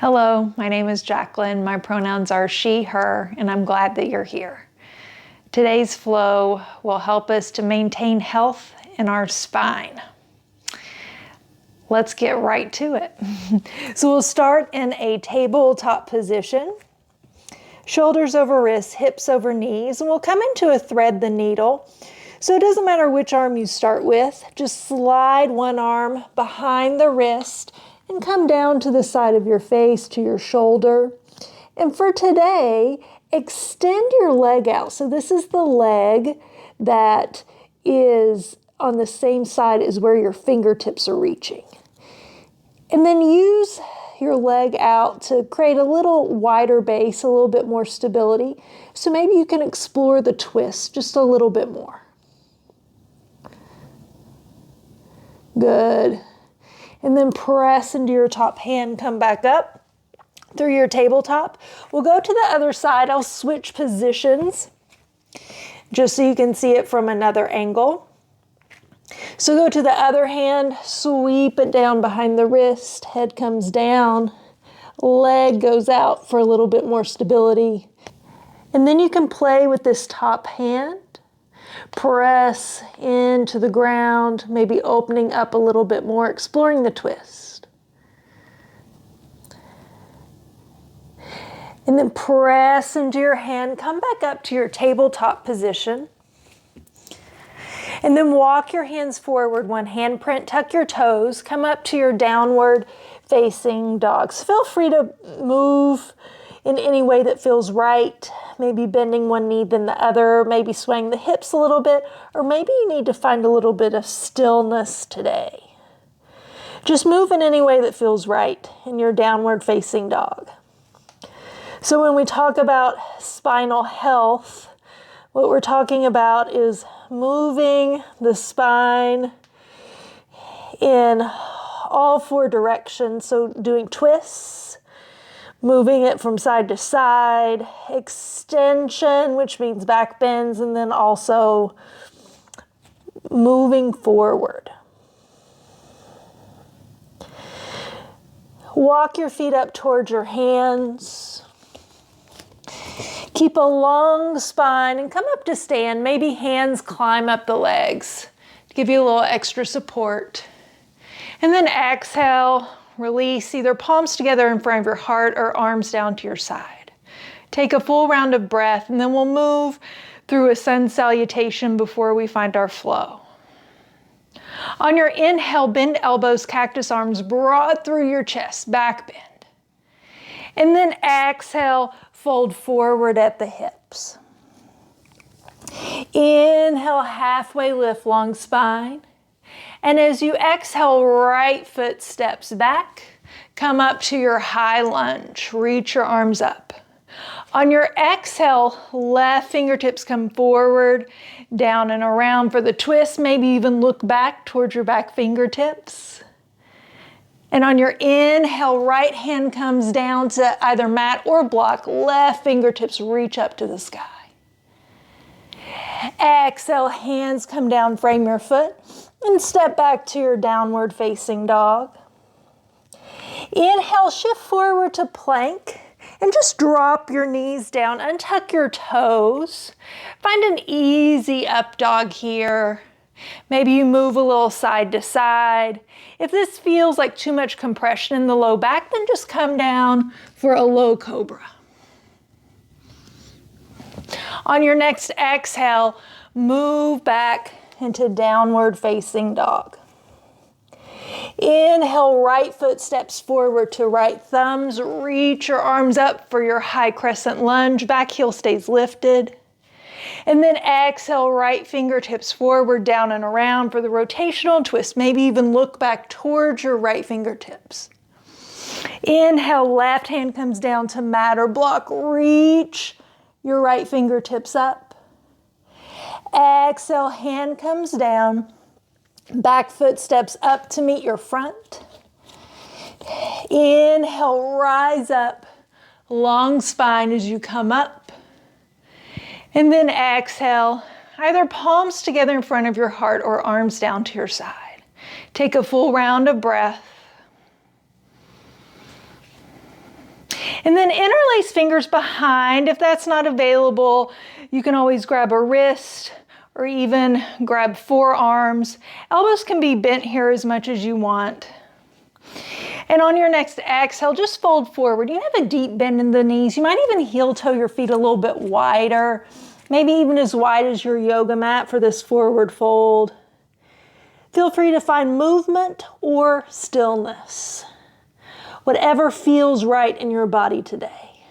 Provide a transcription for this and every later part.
Hello, my name is Jacqueline. My pronouns are she, her, and I'm glad that you're here. Today's flow will help us to maintain health in our spine. Let's get right to it. So we'll start in a tabletop position. Shoulders over wrists, hips over knees, and we'll come into a thread the needle. So it doesn't matter which arm you start with, just slide one arm behind the wrist and come down to the side of your face to your shoulder. And for today, extend your leg out. So this is the leg that is on the same side as where your fingertips are reaching. And then use your leg out to create a little wider base, a little bit more stability. So maybe you can explore the twist just a little bit more. Good. And then press into your top hand, come back up through your tabletop. We'll go to the other side. I'll switch positions just so you can see it from another angle. So go to the other hand, sweep it down behind the wrist, head comes down, leg goes out for a little bit more stability. And then you can play with this top hand. Press into the ground, maybe opening up a little bit more, exploring the twist. And then press into your hand, come back up to your tabletop position. And then walk your hands forward, one handprint, tuck your toes, come up to your downward facing dog. So feel free to move in any way that feels right, maybe bending one knee than the other, maybe swaying the hips a little bit, or maybe you need to find a little bit of stillness today. Just move in any way that feels right in your downward facing dog. So when we talk about spinal health, what we're talking about is moving the spine in all four directions. So doing twists, moving it from side to side, extension, which means back bends, and then also moving forward. Walk your feet up towards your hands. Keep a long spine and come up to stand. Maybe hands climb up the legs to give you a little extra support. And then exhale. Release either palms together in front of your heart or arms down to your side. Take a full round of breath and then we'll move through a sun salutation before we find our flow. On your inhale, bend elbows, cactus arms broad through your chest, back bend. And then exhale, fold forward at the hips. Inhale, halfway lift, long spine. And as you exhale, right foot steps back, come up to your high lunge, reach your arms up. On your exhale, left fingertips come forward, down and around for the twist, maybe even look back towards your back fingertips. And on your inhale, right hand comes down to either mat or block, left fingertips reach up to the sky. Exhale, hands come down, frame your foot. And step back to your downward facing dog. Inhale, shift forward to plank and just drop your knees down, untuck your toes. Find an easy up dog here. Maybe you move a little side to side. If this feels like too much compression in the low back, then just come down for a low cobra. On your next exhale, move back into downward facing dog. Inhale, right foot steps forward to right thumbs. Reach your arms up for your high crescent lunge. Back heel stays lifted. And then exhale, right fingertips forward, down and around for the rotational twist. Maybe even look back towards your right fingertips. Inhale, left hand comes down to mat or block. Reach your right fingertips up. Exhale, hand comes down, back foot steps up to meet your front. Inhale, rise up, long spine as you come up. And then exhale, either palms together in front of your heart or arms down to your side. Take a full round of breath. And then interlace fingers behind. If that's not available, you can always grab a wrist or even grab forearms. Elbows can be bent here as much as you want. And on your next exhale, just fold forward. You have a deep bend in the knees. You might even heel toe your feet a little bit wider, maybe even as wide as your yoga mat for this forward fold. Feel free to find movement or stillness, whatever feels right in your body today.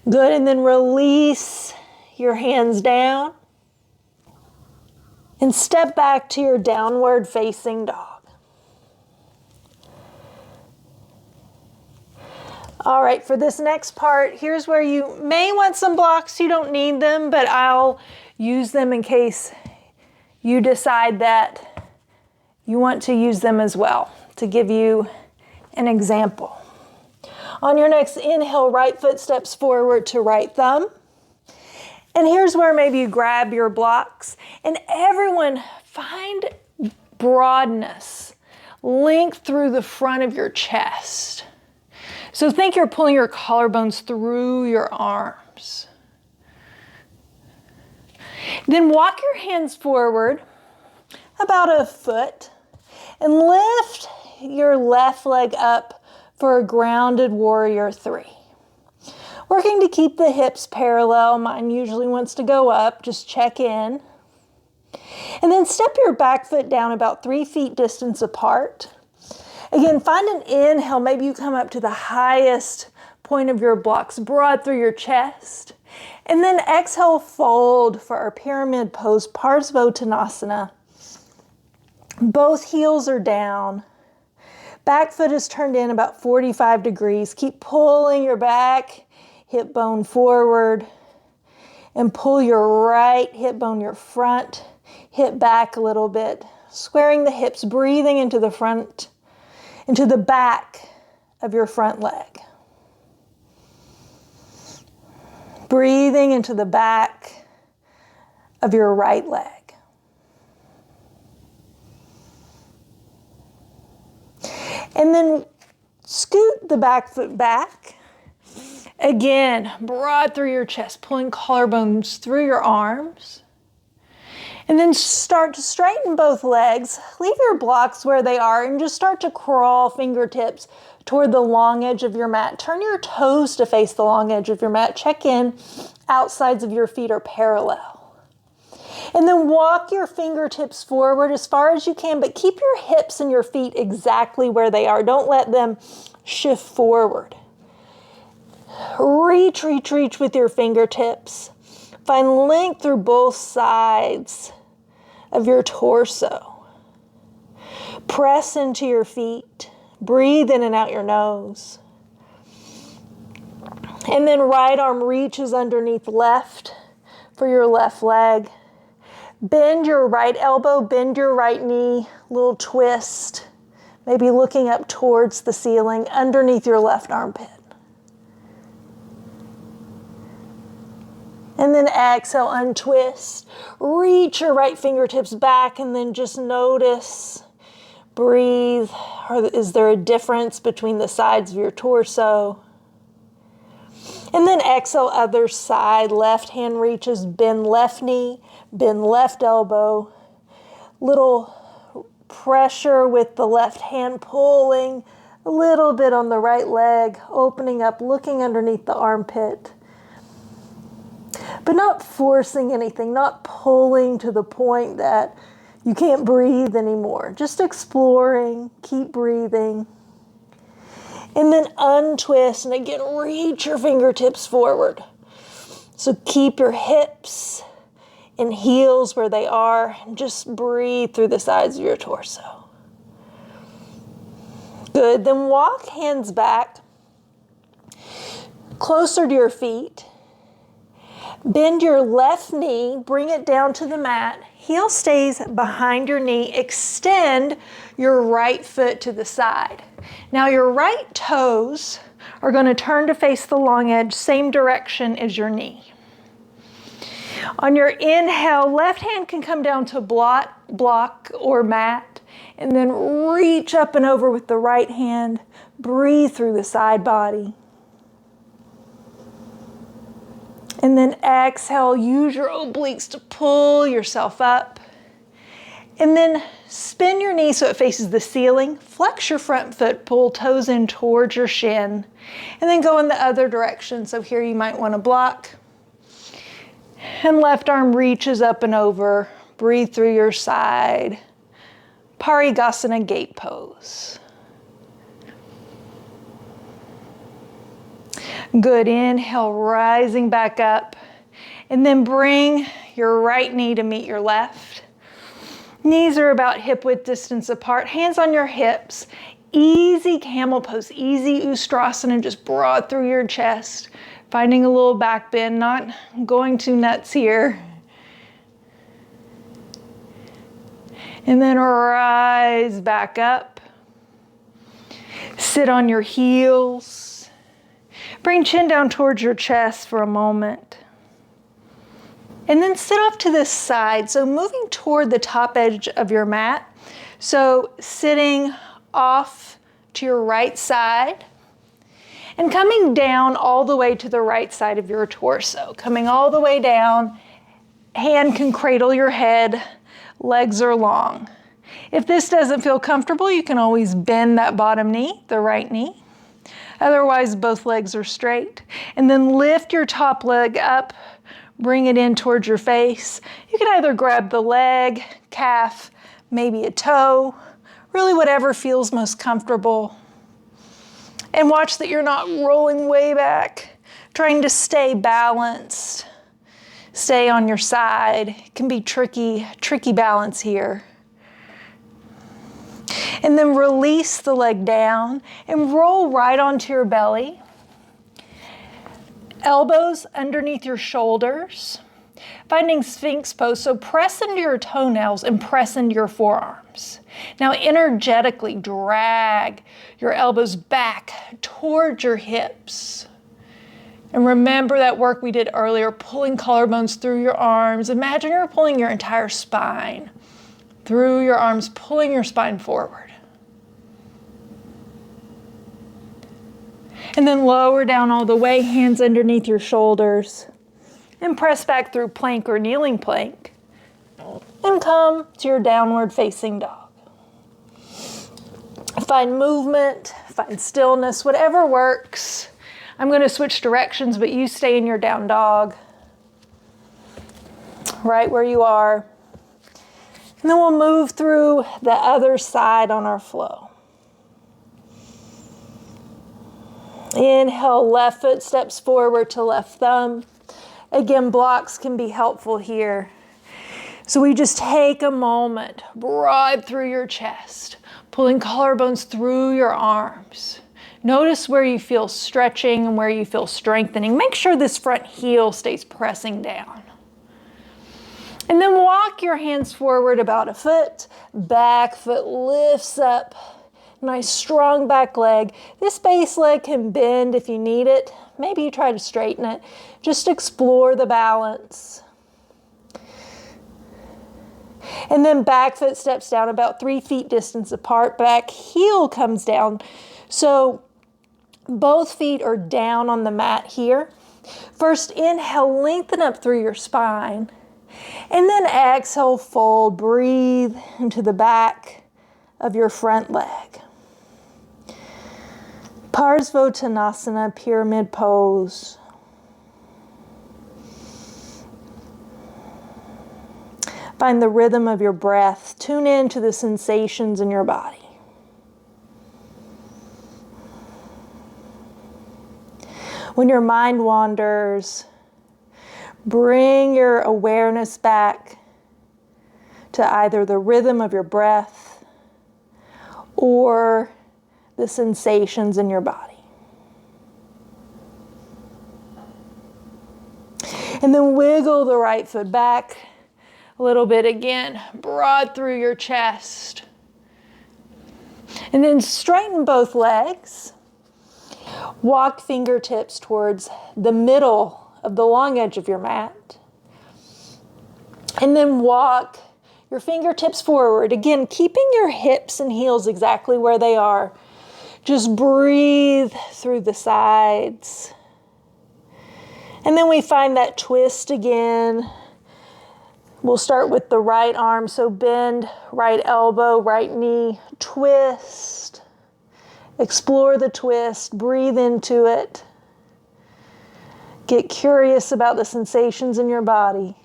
Good, and then release your hands down and step back to your downward facing dog. All right, for this next part, here's where you may want some blocks. You don't need them, but I'll use them in case you decide that you want to use them as well, to give you an example. On your next inhale, right foot steps forward to right thumb. And here's where maybe you grab your blocks. And everyone, find broadness, length through the front of your chest. So think you're pulling your collarbones through your arms. Then walk your hands forward about a foot and lift your left leg up for a grounded warrior 3. Working to keep the hips parallel. Mine usually wants to go up. Just check in. And then step your back foot down about 3 feet distance apart. Again, find an inhale. Maybe you come up to the highest point of your blocks, broad through your chest. And then exhale, fold for our pyramid pose, Prasarita. Both heels are down. Back foot is turned in about 45 degrees. Keep pulling your back hip bone forward and pull your right hip bone, your front hip back a little bit, squaring the hips, breathing into the front, into the back of your front leg. Breathing into the back of your right leg. And then scoot the back foot back. Again, broad through your chest, pulling collarbones through your arms. And then start to straighten both legs. Leave your blocks where they are and just start to crawl fingertips toward the long edge of your mat. Turn your toes to face the long edge of your mat. Check in. Outsides of your feet are parallel. And then walk your fingertips forward as far as you can, but keep your hips and your feet exactly where they are. Don't let them shift forward. Reach, reach, reach with your fingertips. Find length through both sides of your torso. Press into your feet. Breathe in and out your nose. And then right arm reaches underneath left for your left leg. Bend your right elbow, bend your right knee, little twist. Maybe looking up towards the ceiling underneath your left armpit. And then exhale, untwist. Reach your right fingertips back and then just notice, breathe. Is there a difference between the sides of your torso? And then exhale, other side. Left hand reaches, bend left knee, bend left elbow. Little pressure with the left hand pulling a little bit on the right leg, opening up, looking underneath the armpit. But not forcing anything, not pulling to the point that you can't breathe anymore. Just exploring, keep breathing. And then untwist, and again, reach your fingertips forward. So keep your hips and heels where they are, and just breathe through the sides of your torso. Good, then walk hands back, closer to your feet. Bend your left knee, bring it down to the mat. Heel stays behind your knee. Extend your right foot to the side. Now your right toes are going to turn to face the long edge, same direction as your knee. On your inhale, left hand can come down to block or mat, And then reach up and over with the right hand. Breathe through the side body. And then exhale, use your obliques to pull yourself up. And then spin your knee so it faces the ceiling. Flex your front foot, pull toes in towards your shin. And then go in the other direction. So here you might want to block. And left arm reaches up and over. Breathe through your side. Parighasana gate pose. Good, inhale, rising back up. And then bring your right knee to meet your left. Knees are about hip width distance apart, hands on your hips. Easy camel pose, easy Utkatasana, just broad through your chest. Finding a little back bend, not going too nuts here. And then rise back up. Sit on your heels. Bring chin down towards your chest for a moment. And then sit off to this side. So moving toward the top edge of your mat. So sitting off to your right side. And coming down all the way to the right side of your torso. Coming all the way down. Hand can cradle your head. Legs are long. If this doesn't feel comfortable, you can always bend that bottom knee, the right knee. Otherwise, both legs are straight. And then lift your top leg up, bring it in towards your face. You can either grab the leg, calf, maybe a toe, really whatever feels most comfortable. And watch that you're not rolling way back, trying to stay balanced. Stay on your side. It can be tricky balance here. And then release the leg down and roll right onto your belly. Elbows underneath your shoulders. Finding Sphinx pose, so press into your toenails and press into your forearms. Now energetically drag your elbows back towards your hips. And remember that work we did earlier, pulling collarbones through your arms. Imagine you're pulling your entire spine through your arms, pulling your spine forward. And then lower down all the way, hands underneath your shoulders. And press back through plank or kneeling plank. And come to your downward facing dog. Find movement, find stillness, whatever works. I'm going to switch directions, but you stay in your down dog. Right where you are. And then we'll move through the other side on our flow. Inhale, left foot steps forward to left thumb. Again, blocks can be helpful here. So we just take a moment, broad through your chest, pulling collarbones through your arms. Notice where you feel stretching and where you feel strengthening. Make sure this front heel stays pressing down. And then walk your hands forward about a foot. Back foot lifts up. Nice strong back leg. This base leg can bend if you need it. Maybe you try to straighten it. Just explore the balance. And then back foot steps down about 3 feet distance apart. Back heel comes down. So both feet are down on the mat here. First, inhale, lengthen up through your spine. And then exhale, fold. Breathe into the back of your front leg. Prasarita pyramid pose. Find the rhythm of your breath. Tune in to the sensations in your body. When your mind wanders, bring your awareness back to either the rhythm of your breath or the sensations in your body. And then wiggle the right foot back a little bit again, broad through your chest. And then straighten both legs. Walk fingertips towards the middle of the long edge of your mat. And then walk your fingertips forward. Again, keeping your hips and heels exactly where they are. Just breathe through the sides. And then we find that twist again. We'll start with the right arm, so bend, right elbow, right knee, twist. Explore the twist, breathe into it. Get curious about the sensations in your body.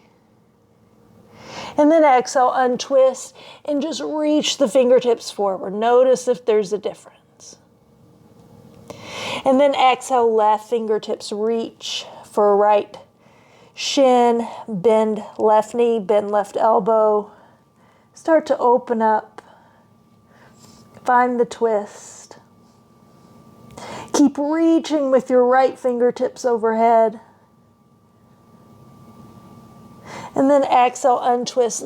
And then exhale, untwist, and just reach the fingertips forward. Notice if there's a difference. And then exhale, left fingertips reach for a right shin, bend left knee, bend left elbow. Start to open up. Find the twist. Keep reaching with your right fingertips overhead. And then exhale, untwist,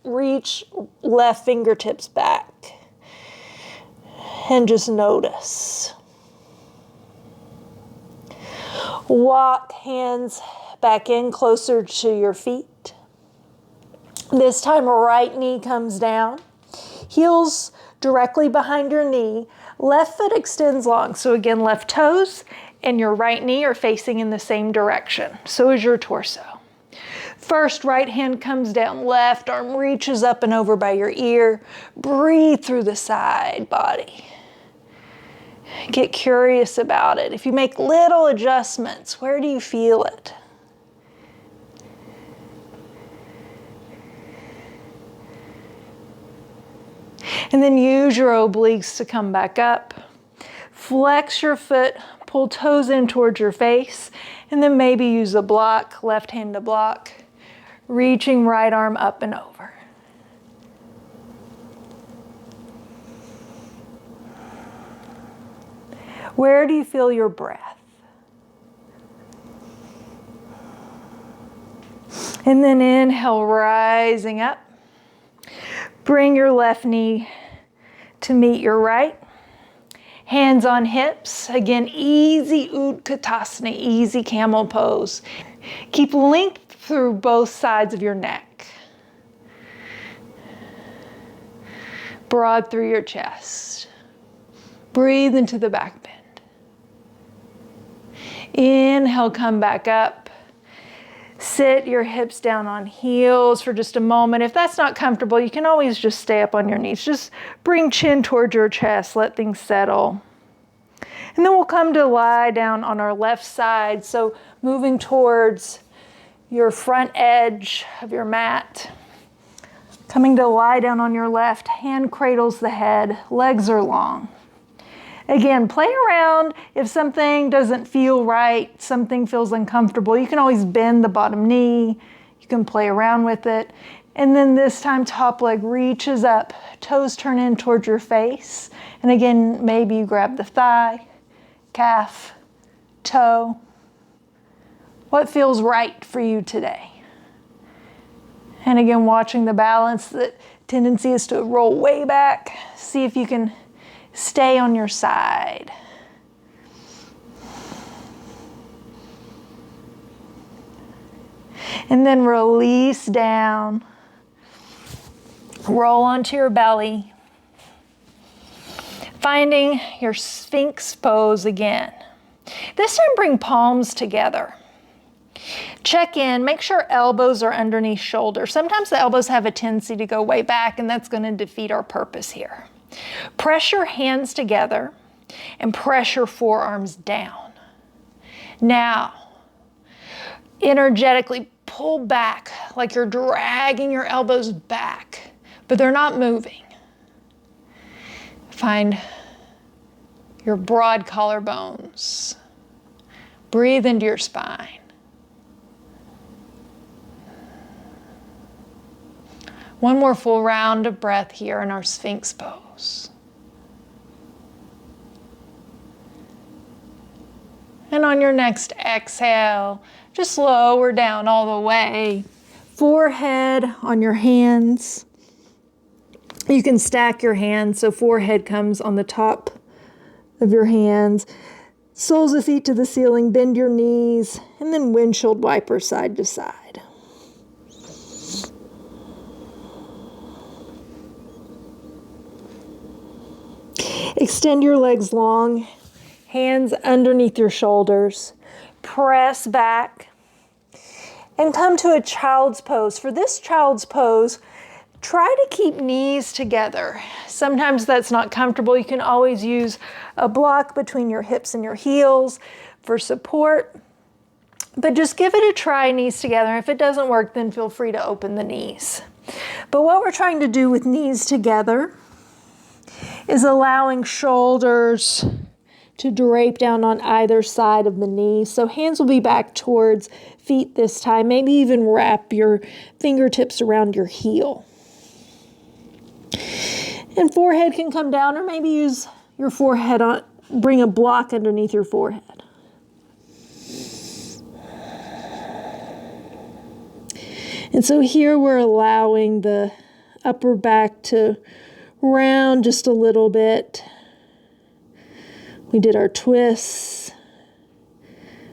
reach left fingertips back. And just notice. Walk hands back in closer to your feet. This time, right knee comes down. Heels directly behind your knee. Left foot extends long. So again, left toes and your right knee are facing in the same direction. So is your torso. First, right hand comes down. Left arm reaches up and over by your ear. Breathe through the side body. Get curious about it. If you make little adjustments, where do you feel it? And then use your obliques to come back up. Flex your foot, pull toes in towards your face, and then maybe use a block, left hand to block, reaching right arm up and over. Where do you feel your breath? And then inhale, rising up. Bring your left knee to meet your right. Hands on hips. Again, easy Utkatasana, easy camel pose. Keep length through both sides of your neck. Broad through your chest. Breathe into the back bend. Inhale, come back up. Sit your hips down on heels for just a moment. If that's not comfortable, you can always just stay up on your knees. Just bring chin towards your chest, let things settle. And then we'll come to lie down on our left side. So moving towards your front edge of your mat. Coming to lie down on your left, hand cradles the head, legs are long. Again, play around. If something doesn't feel right, something feels uncomfortable, you can always bend the bottom knee. You can play around with it. And then this time, top leg reaches up, toes turn in towards your face. And again, maybe you grab the thigh, calf, toe. What feels right for you today? And again, watching the balance, the tendency is to roll way back. See if you can stay on your side. And then release down. Roll onto your belly. Finding your Sphinx pose again. This time bring palms together. Check in, make sure elbows are underneath shoulders. Sometimes the elbows have a tendency to go way back, and that's going to defeat our purpose here. Press your hands together and press your forearms down. Now, energetically pull back like you're dragging your elbows back, but they're not moving. Find your broad collarbones. Breathe into your spine. One more full round of breath here in our Sphinx pose. And on your next exhale, just lower down all the way. Forehead on your hands. You can stack your hands so forehead comes on the top of your hands. Soles of feet to the ceiling, bend your knees, and then windshield wiper side to side. Extend your legs long, hands underneath your shoulders. Press back and come to a child's pose. For this child's pose, try to keep knees together. Sometimes that's not comfortable. You can always use a block between your hips and your heels for support. But just give it a try, knees together. If it doesn't work, then feel free to open the knees. But what we're trying to do with knees together is allowing shoulders to drape down on either side of the knees. So hands will be back towards feet this time. Maybe even wrap your fingertips around your heel. And forehead can come down, or maybe use your forehead on, bring a block underneath your forehead. And so here we're allowing the upper back to round just a little bit. We did our twists.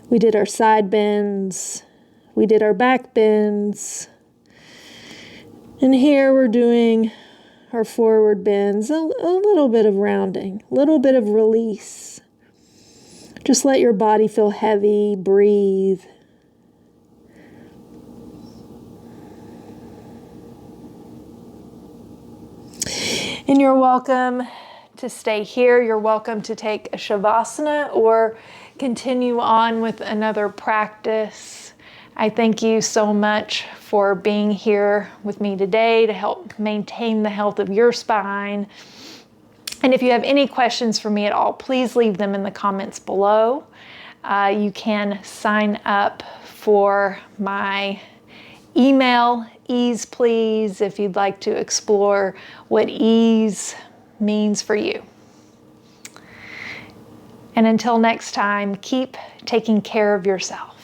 We did our side bends. We did our back bends. And here we're doing our forward bends, a little bit of rounding, a little bit of release. Just let your body feel heavy, breathe. And you're welcome to stay here. You're welcome to take a Shavasana or continue on with another practice. I thank you so much for being here with me today to help maintain the health of your spine. And if you have any questions for me at all, please leave them in the comments below. You can sign up for my email, Ease Please, if you'd like to explore what ease means for you. And until next time, keep taking care of yourself.